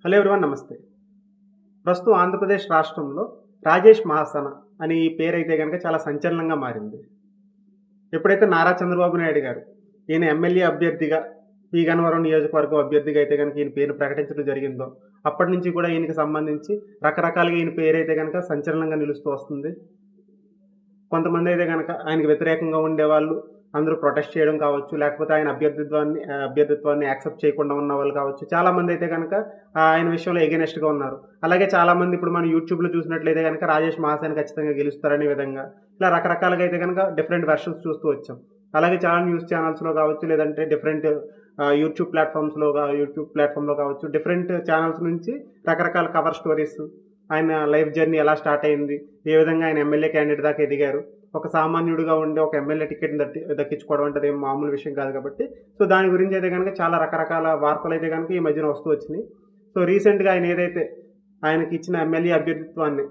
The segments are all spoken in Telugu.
హలో ఎవ్రీవన్, నమస్తే. ప్రస్తుతం ఆంధ్రప్రదేశ్ రాష్ట్రంలో రాజేష్ మహాసన అని ఈ పేరైతే గనక చాలా సంచలనంగా మారింది. ఎప్పుడైతే నారా చంద్రబాబు నాయుడు గారు ఈయన ఎమ్మెల్యే అభ్యర్థిగా పి. గన్నవరం నియోజకవర్గం అభ్యర్థిగా అయితే గనక ఈయన పేరు ప్రకటించడం జరిగిందో అప్పటి నుంచి కూడా ఈయనకి సంబంధించి రకరకాలుగా ఈయన పేరైతే గనక సంచలనంగా నిలుస్తూ వస్తుంది. కొంతమంది అయితే గనక ఆయనకు వ్యతిరేకంగా ఉండేవాళ్ళు అందరూ ప్రొటెస్ట్ చేయడం కావచ్చు, లేకపోతే ఆయన అభ్యర్థిత్వాన్ని యాక్సెప్ట్ చేయకుండా ఉన్న వాళ్ళు కావచ్చు. చాలామంది అయితే కనుక ఆయన విషయంలో ఎగెనెస్ట్గా ఉన్నారు. అలాగే చాలామంది ఇప్పుడు మనం యూట్యూబ్లో చూసినట్లయితే కనుక రాజేష్ మహాసేన ఖచ్చితంగా గెలుస్తారనే విధంగా ఇలా రకరకాలుగా అయితే కనుక డిఫరెంట్ వెర్షన్స్ చూస్తూ వచ్చాం. అలాగే చాలా న్యూస్ ఛానల్స్లో కావచ్చు, లేదంటే డిఫరెంట్ యూట్యూబ్ ప్లాట్ఫామ్లో కావచ్చు, డిఫరెంట్ ఛానల్స్ నుంచి రకరకాల కవర్ స్టోరీస్, ఆయన లైఫ్ జర్నీ ఎలా స్టార్ట్ అయింది, ఏ విధంగా ఆయన ఎమ్మెల్యే క్యాండిడేట్ దాకా ఎదిగారు, ఒక సామాన్యుడిగా ఉండే ఒక ఎమ్మెల్యే టికెట్ని దక్కించుకోవడం అంటే ఏం మామూలు విషయం కాదు కాబట్టి సో దాని గురించి అయితే కనుక చాలా రకరకాల వార్తలు అయితే కనుక ఈ మధ్యన వస్తూ వచ్చినాయి. సో రీసెంట్గా ఆయన ఏదైతే ఆయనకి ఇచ్చిన ఎమ్మెల్యే అభ్యర్థిత్వాన్ని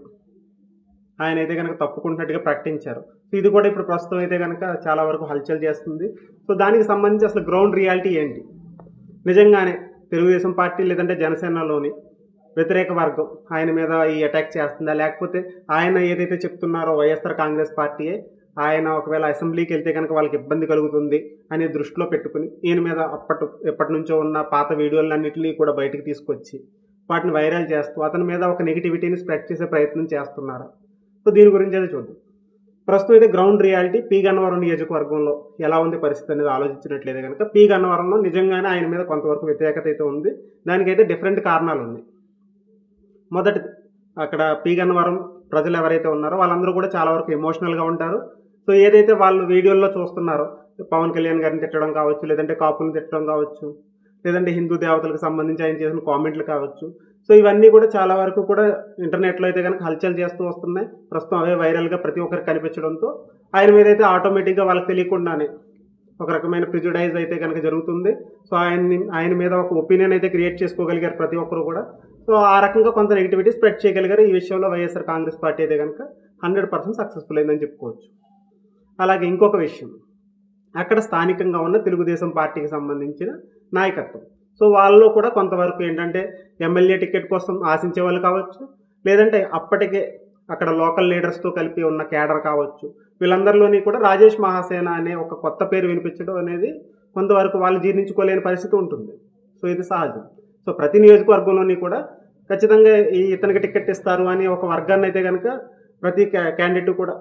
ఆయన అయితే కనుక తప్పుకుంటున్నట్టుగా ప్రకటించారు. సో ఇది కూడా ఇప్పుడు ప్రస్తుతం అయితే కనుక చాలా వరకు హల్చల్ చేస్తుంది. సో దానికి సంబంధించి అసలు గ్రౌండ్ రియాలిటీ ఏంటి, నిజంగానే తెలుగుదేశం పార్టీ లేదంటే జనసేనలోని వ్యతిరేక వర్గం ఆయన మీద ఈ అటాక్ చేస్తుందా, లేకపోతే ఆయన ఏదైతే చెప్తున్నారో వైఎస్ఆర్ కాంగ్రెస్ పార్టీయే ఆయన ఒకవేళ అసెంబ్లీకి వెళ్తే కనుక వాళ్ళకి ఇబ్బంది కలుగుతుంది అని దృష్టిలో పెట్టుకుని ఈయన మీద ఎప్పటి నుంచో ఉన్న పాత వీడియోలన్నింటినీ కూడా బయటకు తీసుకొచ్చి వాటిని వైరల్ చేస్తూ అతని మీద ఒక నెగిటివిటీని స్ప్రెడ్ చేసే ప్రయత్నం చేస్తున్నారు. సో దీని గురించి అయితే చూద్దాం. ప్రస్తుతం అయితే గ్రౌండ్ రియాలిటీ పి. గన్నవరం నియోజకవర్గంలో ఎలా ఉంది పరిస్థితి అనేది ఆలోచించినట్లయితే కనుక పి. గన్నవరంలో నిజంగానే ఆయన మీద కొంతవరకు వ్యతిరేకత అయితే ఉంది. దానికైతే డిఫరెంట్ కారణాలు ఉన్నాయి. మొదటిది, అక్కడ పి. గన్నవరం ప్రజలు ఎవరైతే ఉన్నారో వాళ్ళందరూ కూడా చాలా వరకు ఎమోషనల్గా ఉంటారు. సో ఏదైతే వాళ్ళు వీడియోల్లో చూస్తున్నారో పవన్ కళ్యాణ్ గారిని తిట్టడం కావచ్చు, లేదంటే కాపులను తిట్టడం కావచ్చు, లేదంటే హిందూ దేవతలకు సంబంధించి ఆయన చేసిన కామెంట్లు కావచ్చు, సో ఇవన్నీ కూడా చాలా వరకు కూడా ఇంటర్నెట్లో అయితే కనుక హల్చల్ చేస్తూ వస్తున్నాయి. ప్రస్తుతం అవే వైరల్గా ప్రతి ఒక్కరికి కనిపించడంతో ఆయన మీద అయితే ఆటోమేటిక్గా వాళ్ళకి తెలియకుండానే ఒక రకమైన ప్రిజుడైజ్ అయితే కనుక జరుగుతుంది. సో ఆయన మీద ఒక ఒపీనియన్ అయితే క్రియేట్ చేసుకోగలిగారు ప్రతి ఒక్కరు కూడా. సో ఆ రకంగా కొంత నెగిటివిటీ స్ప్రెడ్ చేయగలిగారు. ఈ విషయంలో వైఎస్ఆర్ కాంగ్రెస్ పార్టీ అయితే కనుక 100% సక్సెస్ఫుల్ అయిందని చెప్పుకోవచ్చు. అలాగే ఇంకొక విషయం, అక్కడ స్థానికంగా ఉన్న తెలుగుదేశం పార్టీకి సంబంధించిన నాయకత్వం. సో వాళ్ళలో కూడా కొంతవరకు ఏంటంటే ఎమ్మెల్యే టికెట్ కోసం ఆశించే వాళ్ళు కావచ్చు, లేదంటే అప్పటికే అక్కడ లోకల్ లీడర్స్తో కలిపి ఉన్న క్యాడర్ కావచ్చు, వీళ్ళందరిలోని కూడా రాజేష్ మహాసేన అనే ఒక కొత్త పేరు వినిపించడం అనేది కొంతవరకు వాళ్ళు జీర్ణించుకోలేని పరిస్థితి ఉంటుంది. సో ఇది సహజం. సో ప్రతి నియోజకవర్గంలోని కూడా ఖచ్చితంగా ఇతనికి టికెట్ ఇస్తారు అని ఒక వర్గాన్ని అయితే కనుక ప్రతి క్యాండిడేట్ కూడా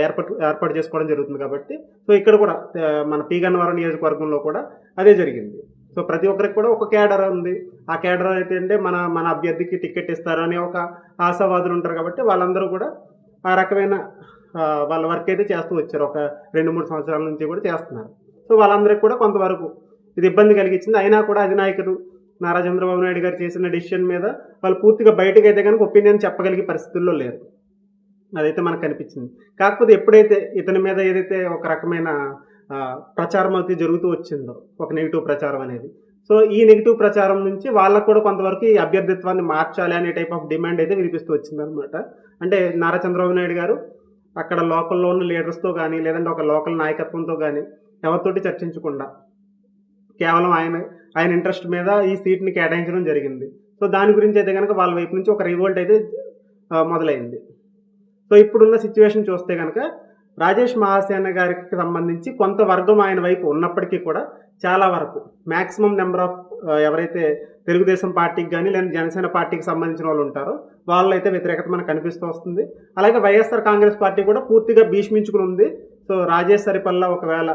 ఏర్పాటు చేసుకోవడం జరుగుతుంది కాబట్టి సో ఇక్కడ కూడా మన పి. గన్నవరం నియోజకవర్గంలో కూడా అదే జరిగింది. సో ప్రతి ఒక్కరికి కూడా ఒక క్యాడర్ ఉంది. ఆ క్యాడర్ అయితే అంటే మన అభ్యర్థికి టికెట్ ఇస్తారు అనే ఒక ఆశావాదులు ఉంటారు కాబట్టి వాళ్ళందరూ కూడా ఆ రకమైన వాళ్ళ వర్క్ అయితే చేస్తూ వచ్చారు. ఒక 2-3 సంవత్సరాల నుంచి కూడా చేస్తున్నారు. సో వాళ్ళందరికీ కూడా కొంతవరకు ఇది ఇబ్బంది కలిగించింది. అయినా కూడా అధినాయకుడు నారా చంద్రబాబు నాయుడు గారు చేసిన డిసిషన్ మీద వాళ్ళు పూర్తిగా బయటకు అయితే కనుక ఒపీనియన్ చెప్పగలిగే పరిస్థితుల్లో లేరు. అదైతే మనకు కనిపించింది. కాకపోతే ఎప్పుడైతే ఇతని మీద ఏదైతే ఒక రకమైన ప్రచారం అయితే జరుగుతూ వచ్చిందో, ఒక నెగిటివ్ ప్రచారం అనేది, సో ఈ నెగిటివ్ ప్రచారం నుంచి వాళ్ళకు కూడా కొంతవరకు ఈ అభ్యర్థిత్వాన్ని మార్చాలి అనే టైప్ ఆఫ్ డిమాండ్ అయితే వినిపిస్తూ వచ్చిందనమాట. అంటే నారా చంద్రబాబు నాయుడు గారు అక్కడ లోకల్లో ఉన్న లీడర్స్తో కానీ, లేదంటే ఒక లోకల్ నాయకత్వంతో కానీ ఎవరితోటి చర్చించకుండా కేవలం ఆయన ఇంట్రెస్ట్ మీద ఈ సీట్ని కేటాయించడం జరిగింది. సో దాని గురించి అయితే కనుక వాళ్ళ వైపు నుంచి ఒక రివోల్ట్ అయితే మొదలైంది. సో ఇప్పుడున్న సిచ్యువేషన్ చూస్తే కనుక రాజేష్ మహాసేన గారికి సంబంధించి కొంత వర్గం ఆయన వైపు ఉన్నప్పటికీ కూడా చాలా వరకు మ్యాక్సిమం నెంబర్ ఆఫ్ ఎవరైతే తెలుగుదేశం పార్టీకి కానీ లేదా జనసేన పార్టీకి సంబంధించిన వాళ్ళు ఉంటారో వాళ్ళైతే వ్యతిరేకత మనకు కనిపిస్తూ వస్తుంది. అలాగే వైఎస్ఆర్ కాంగ్రెస్ పార్టీ కూడా పూర్తిగా భీష్మించుకుని ఉంది. సో రాజేష్ సరిపల్లా ఒకవేళ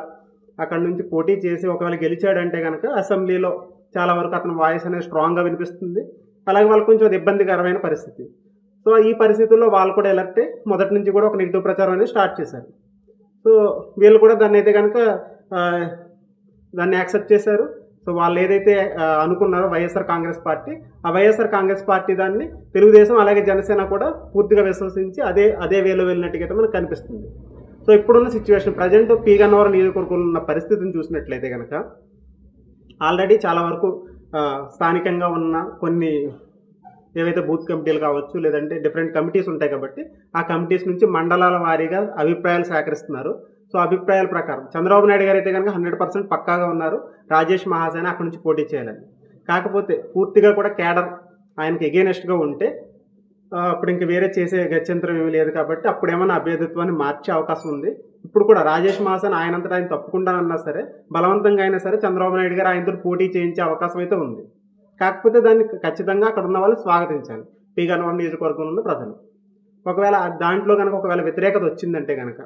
అక్కడ నుంచి పోటీ చేసి ఒకవేళ గెలిచాడంటే కనుక అసెంబ్లీలో చాలా వరకు అతని వాయిస్ అనేది స్ట్రాంగ్గా వినిపిస్తుంది. అలాగే వాళ్ళకి కొంచెం అది ఇబ్బందికరమైన పరిస్థితి. సో ఈ పరిస్థితుల్లో వాళ్ళు కూడా ఎలక్టే మొదటి నుంచి కూడా ఒక నెగిటివ్ ప్రచారం అనేది స్టార్ట్ చేశారు. సో వీళ్ళు కూడా దాన్ని అయితే కనుక దాన్ని యాక్సెప్ట్ చేశారు. సో వాళ్ళు ఏదైతే అనుకున్నారో వైఎస్ఆర్ కాంగ్రెస్ పార్టీ, ఆ వైఎస్ఆర్ కాంగ్రెస్ పార్టీ దాన్ని తెలుగుదేశం అలాగే జనసేన కూడా పూర్తిగా విశ్వసించి అదే వేలో వెళ్ళినట్టుగా మనకు కనిపిస్తుంది. సో ఇప్పుడున్న సిచ్యువేషన్ ప్రజెంట్ పి. గన్నవరం నియోజకవర్గంలో ఉన్న పరిస్థితిని చూసినట్లయితే కనుక ఆల్రెడీ చాలా వరకు స్థానికంగా ఉన్న కొన్ని ఏవైతే బూత్ కమిటీలు కావచ్చు, లేదంటే డిఫరెంట్ కమిటీస్ ఉంటాయి కాబట్టి ఆ కమిటీస్ నుంచి మండలాల వారీగా అభిప్రాయాలు సేకరిస్తున్నారు. సో అభిప్రాయాల ప్రకారం చంద్రబాబు నాయుడు గారు అయితే కనుక 100% పక్కాగా ఉన్నారు రాజేష్ మహాసేన అక్కడి నుంచి పోటీ చేయాలని. కాకపోతే పూర్తిగా కూడా క్యాడర్ ఆయనకి ఎగెయినెస్ట్‌గా ఉంటే అప్పుడు ఇంక వేరే చేసే గత్యంతరం ఏమీ లేదు కాబట్టి అప్పుడేమన్నా అభ్యర్థిత్వాన్ని మార్చే అవకాశం ఉంది. ఇప్పుడు కూడా రాజేష్ మహాసేన ఆయనంతట ఆయన తప్పుకుంటానన్నా సరే, బలవంతంగా అయినా సరే చంద్రబాబు నాయుడు గారు ఆయనతోటి పోటీ చేయించే అవకాశం అయితే ఉంది. కాకపోతే దాన్ని ఖచ్చితంగా అక్కడున్న వాళ్ళు స్వాగతించాలి. పి. గన్నవరం నియోజకవర్గంలో ఉన్న ప్రజలు. ఒకవేళ దాంట్లో గనక వ్యతిరేకత వచ్చిందంటే గనక,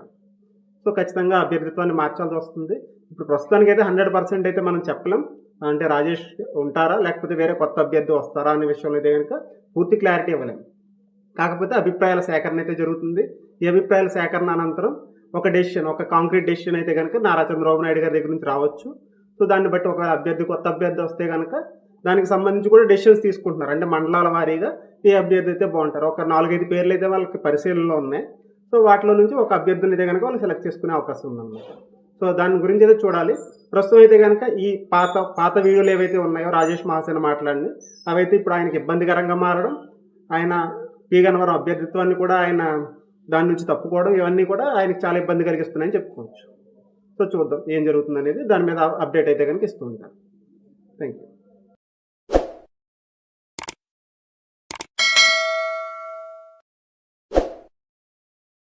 సో ఖచ్చితంగా అభ్యర్థిత్వాన్ని మార్చాల్సొస్తుంది. ఇప్పుడు ప్రస్తుతానికైతే 100% అయితే మనం చెప్పలేం. అంటే రాజేష్ ఉంటారా? లేకపోతే వేరే కొత్త అభ్యర్థి వస్తారా? అనే విషయంలో అయితే గనక పూర్తి క్లారిటీ ఇవ్వలేం. కాకపోతే అభిప్రాయాల సేకరణ అయితే జరుగుతుంది. ఈ అభిప్రాయాల సేకరణ అనంతరం ఒక కాంక్రీట్ డెసిషన్ అయితే గనక నారా చంద్రబాబు నాయుడు గారి దగ్గర నుంచి రావచ్చు. సో దాన్ని బట్టి ఒకవేళ కొత్త అభ్యర్థి వస్తే గనక దానికి సంబంధించి కూడా డెసిషన్స్ తీసుకుంటున్నారు. అంటే మండలాల వారీగా ఏ అభ్యర్థి అయితే బావుంటారో, ఒక 4, 5 పేర్లయితే వాళ్ళకి పరిశీలనలో ఉన్నాయి. సో వాటిలో నుంచి ఒక అభ్యర్థులైతే గనక వాళ్ళు సెలెక్ట్ చేసుకునే అవకాశం ఉందన్నమాట. సో దాని గురించి అయితే చూడాలి. ప్రస్తుతం అయితే గనక ఈ పాత వీడియోలు ఏవైతే ఉన్నాయో రాజేష్ మహాసేన మాట్లాడినయి, అవైతే ఇప్పుడు ఆయనకి ఇబ్బందికరంగా మారడం, ఆయన పి. గన్నవరం అభ్యర్థిత్వాన్ని కూడా ఆయన దాని నుంచి తప్పుకోవడం, ఇవన్నీ కూడా ఆయనకి చాలా ఇబ్బంది కలిగిస్తున్నాయని చెప్పుకోవచ్చు. సో చూద్దాం ఏం జరుగుతుందనేది. దాని మీద అప్డేట్ అయితే గనక ఇస్తూ ఉంటాను. Thank you.